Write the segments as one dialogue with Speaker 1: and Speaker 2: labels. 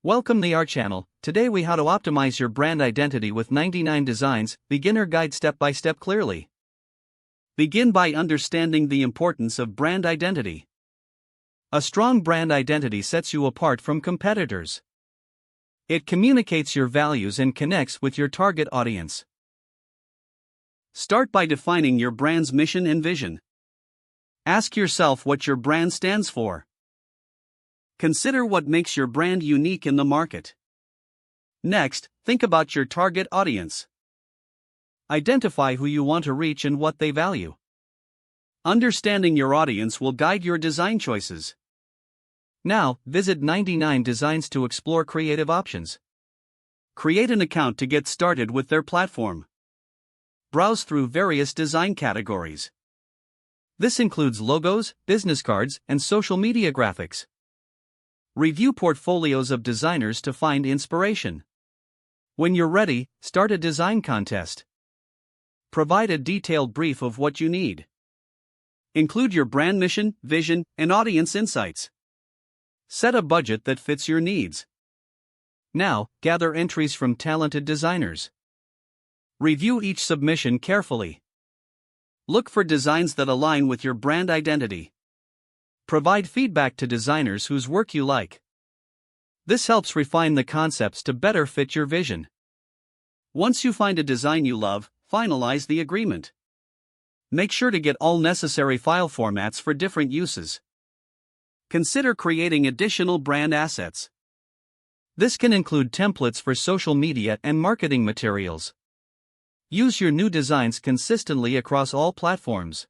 Speaker 1: Welcome to our channel. Today we how to optimize your brand identity with 99 Designs, beginner guide step by step clearly. Begin by understanding the importance of brand identity. A strong brand identity sets you apart from competitors. It communicates your values and connects with your target audience. Start by defining your brand's mission and vision. Ask yourself what your brand stands for. Consider what makes your brand unique in the market. Next, think about your target audience. Identify who you want to reach and what they value. Understanding your audience will guide your design choices. Now, visit 99 Designs to explore creative options. Create an account to get started with their platform. Browse through various design categories. This includes logos, business cards, and social media graphics. Review portfolios of designers to find inspiration. When you're ready, start a design contest. Provide a detailed brief of what you need. Include your brand mission, vision, and audience insights. Set a budget that fits your needs. Now, gather entries from talented designers. Review each submission carefully. Look for designs that align with your brand identity. Provide feedback to designers whose work you like. This helps refine the concepts to better fit your vision. Once you find a design you love, finalize the agreement. Make sure to get all necessary file formats for different uses. Consider creating additional brand assets. This can include templates for social media and marketing materials. Use your new designs consistently across all platforms.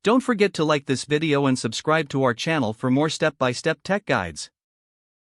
Speaker 1: Don't forget to like this video and subscribe to our channel for more step-by-step tech guides.